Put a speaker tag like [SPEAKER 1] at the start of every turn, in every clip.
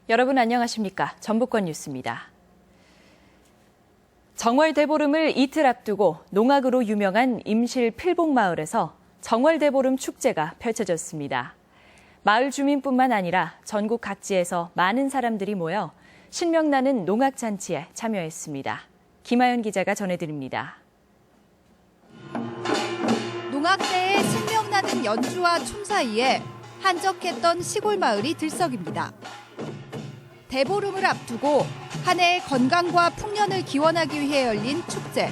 [SPEAKER 1] 여러분 안녕하십니까? 전북권 뉴스입니다. 정월 대보름을 이틀 앞두고 농악으로 유명한 임실 필봉마을에서 정월 대보름 축제가 펼쳐졌습니다. 마을 주민뿐만 아니라 전국 각지에서 많은 사람들이 모여 신명나는 농악잔치에 참여했습니다. 김하연 기자가 전해드립니다.
[SPEAKER 2] 농악대의 신명나는 연주와 춤 사이에 한적했던 시골 마을이 들썩입니다. 대보름을 앞두고 한 해의 건강과 풍년을 기원하기 위해 열린 축제.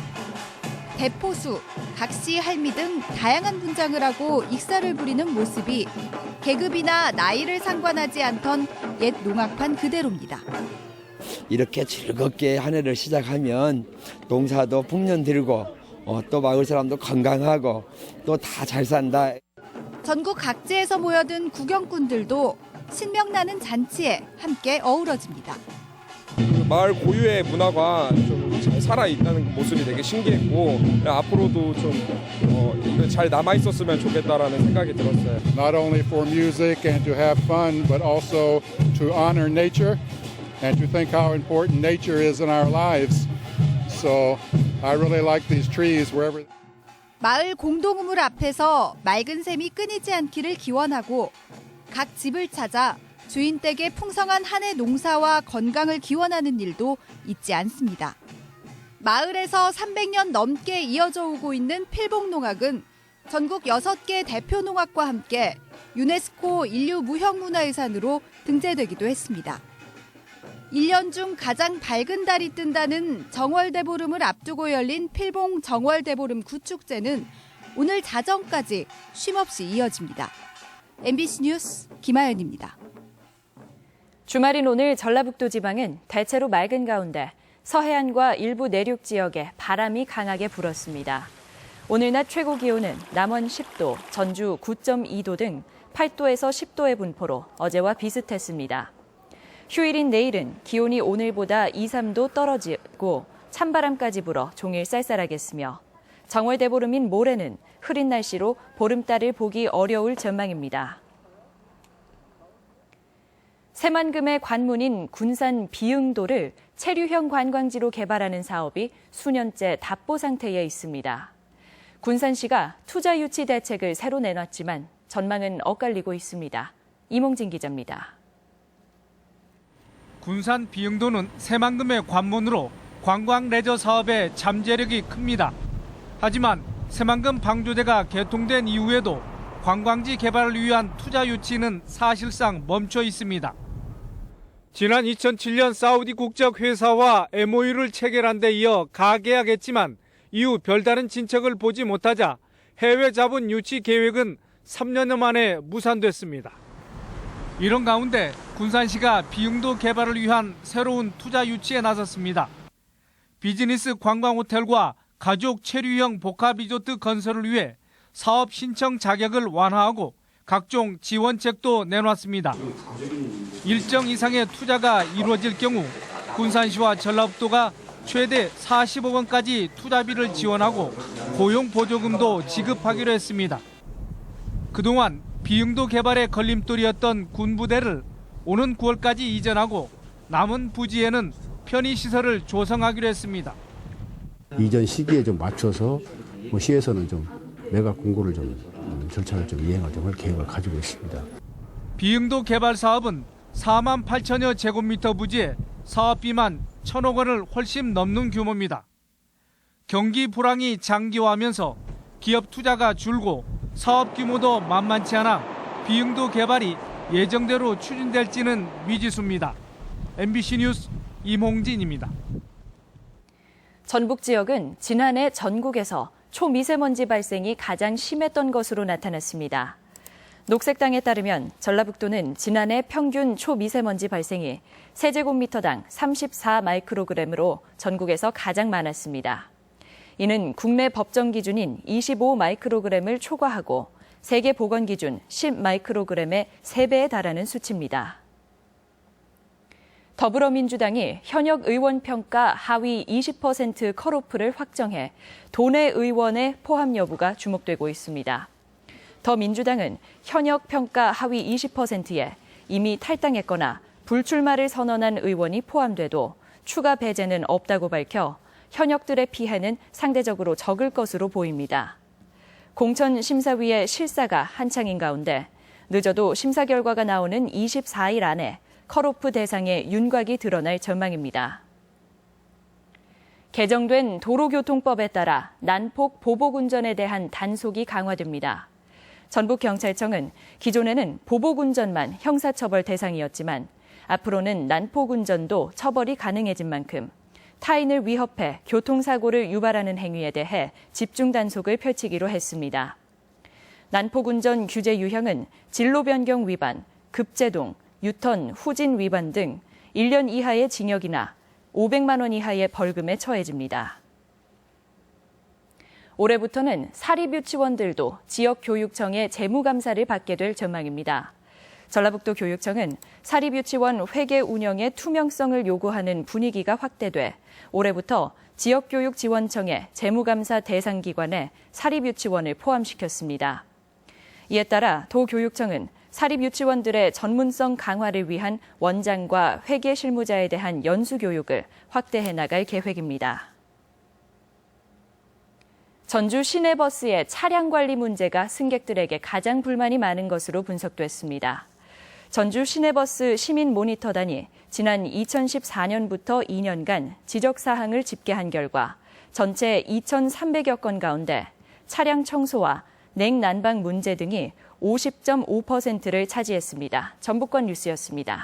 [SPEAKER 2] 대포수, 각시, 할미 등 다양한 분장을 하고 익사를 부리는 모습이 계급이나 나이를 상관하지 않던 옛 농악판 그대로입니다.
[SPEAKER 3] 이렇게 즐겁게 한 해를 시작하면 농사도 풍년 들고 또 마을 사람도 건강하고 또 다 잘 산다.
[SPEAKER 2] 전국 각지에서 모여든 구경꾼들도 신명나는 잔치에 함께 어우러집니다.
[SPEAKER 4] 마을 고유의 문화가 좀 잘 살아있다는 모습이 되게 신기했고 앞으로도 좀 잘 남아있었으면 좋겠다라는 생각이 들었어요.
[SPEAKER 5] Not only for music and to have fun, but also to honor nature and to think how important nature is in our lives. So I really like these trees wherever.
[SPEAKER 2] 마을 공동우물 앞에서 맑은 샘이 끊이지 않기를 기원하고 각 집을 찾아 주인 댁의 풍성한 한 해 농사와 건강을 기원하는 일도 잊지 않습니다. 마을에서 300년 넘게 이어져 오고 있는 필봉농악은 전국 6개 대표 농악과 함께 유네스코 인류 무형문화유산으로 등재되기도 했습니다. 1년 중 가장 밝은 달이 뜬다는 정월대보름을 앞두고 열린 필봉 정월대보름 구축제는 오늘 자정까지 쉼없이 이어집니다. MBC 뉴스 김하연입니다.
[SPEAKER 1] 주말인 오늘 전라북도 지방은 대체로 맑은 가운데 서해안과 일부 내륙 지역에 바람이 강하게 불었습니다. 오늘 낮 최고 기온은 남원 10도, 전주 9.2도 등 8도에서 10도의 분포로 어제와 비슷했습니다. 휴일인 내일은 기온이 오늘보다 2, 3도 떨어지고 찬바람까지 불어 종일 쌀쌀하겠으며 정월대보름인 모레는 흐린 날씨로 보름달을 보기 어려울 전망입니다. 새만금의 관문인 군산 비응도를 체류형 관광지로 개발하는 사업이 수년째 답보 상태에 있습니다. 군산시가 투자 유치 대책을 새로 내놨지만 전망은 엇갈리고 있습니다. 이몽진 기자입니다.
[SPEAKER 6] 군산 비응도는 새만금의 관문으로 관광 레저 사업에 잠재력이 큽니다. 하지만 새만금 방조제가 개통된 이후에도 관광지 개발을 위한 투자 유치는 사실상 멈춰 있습니다. 지난 2007년 사우디 국적 회사와 MOU를 체결한 데 이어 가계약했지만 이후 별다른 진척을 보지 못하자 해외 자본 유치 계획은 3년 만에 무산됐습니다. 이런 가운데 군산시가 비응도 개발을 위한 새로운 투자 유치에 나섰습니다. 비즈니스 관광 호텔과 가족 체류형 복합 리조트 건설을 위해 사업 신청 자격을 완화하고 각종 지원책도 내놨습니다. 일정 이상의 투자가 이루어질 경우 군산시와 전라북도가 최대 40억 원까지 투자비를 지원하고 고용보조금도 지급하기로 했습니다. 그동안 비응도 개발의 걸림돌이었던 군부대를 오는 9월까지 이전하고 남은 부지에는 편의시설을 조성하기로 했습니다.
[SPEAKER 7] 이전 시기에 좀 맞춰서 시에서는 좀 매각 공고를 절차를 이행할 계획을 가지고 있습니다.
[SPEAKER 6] 비응도 개발 사업은 4만 8천여 제곱미터 부지에 사업비만 1,000억 원을 훨씬 넘는 규모입니다. 경기 불황이 장기화하면서 기업 투자가 줄고 사업 규모도 만만치 않아 비응도 개발이 예정대로 추진될지는 미지수입니다. MBC 뉴스 임홍진입니다.
[SPEAKER 1] 전북 지역은 지난해 전국에서 초미세먼지 발생이 가장 심했던 것으로 나타났습니다. 녹색당에 따르면 전라북도는 지난해 평균 초미세먼지 발생이 세제곱미터당 34 마이크로그램으로 전국에서 가장 많았습니다. 이는 국내 법정 기준인 25 마이크로그램을 초과하고 세계 보건 기준 10 마이크로그램의 3배에 달하는 수치입니다. 더불어민주당이 현역 의원 평가 하위 20% 컷오프를 확정해 도내 의원의 포함 여부가 주목되고 있습니다. 더민주당은 현역 평가 하위 20%에 이미 탈당했거나 불출마를 선언한 의원이 포함돼도 추가 배제는 없다고 밝혀 현역들의 피해는 상대적으로 적을 것으로 보입니다. 공천심사위의 실사가 한창인 가운데 늦어도 심사 결과가 나오는 24일 안에 컷오프 대상의 윤곽이 드러날 전망입니다. 개정된 도로교통법에 따라 난폭 보복운전에 대한 단속이 강화됩니다. 전북경찰청은 기존에는 보복운전만 형사처벌 대상이었지만 앞으로는 난폭운전도 처벌이 가능해진 만큼 타인을 위협해 교통사고를 유발하는 행위에 대해 집중 단속을 펼치기로 했습니다. 난폭운전 규제 유형은 진로 변경 위반, 급제동, 유턴, 후진 위반 등 1년 이하의 징역이나 500만 원 이하의 벌금에 처해집니다. 올해부터는 사립유치원들도 지역교육청의 재무감사를 받게 될 전망입니다. 전라북도 교육청은 사립유치원 회계 운영의 투명성을 요구하는 분위기가 확대돼 올해부터 지역교육지원청의 재무감사 대상 기관에 사립유치원을 포함시켰습니다. 이에 따라 도교육청은 사립유치원들의 전문성 강화를 위한 원장과 회계 실무자에 대한 연수 교육을 확대해 나갈 계획입니다. 전주 시내버스의 차량 관리 문제가 승객들에게 가장 불만이 많은 것으로 분석됐습니다. 전주 시내버스 시민 모니터단이 지난 2014년부터 2년간 지적사항을 집계한 결과 전체 2,300여 건 가운데 차량 청소와 냉난방 문제 등이 50.5%를 차지했습니다. 전북권 뉴스였습니다.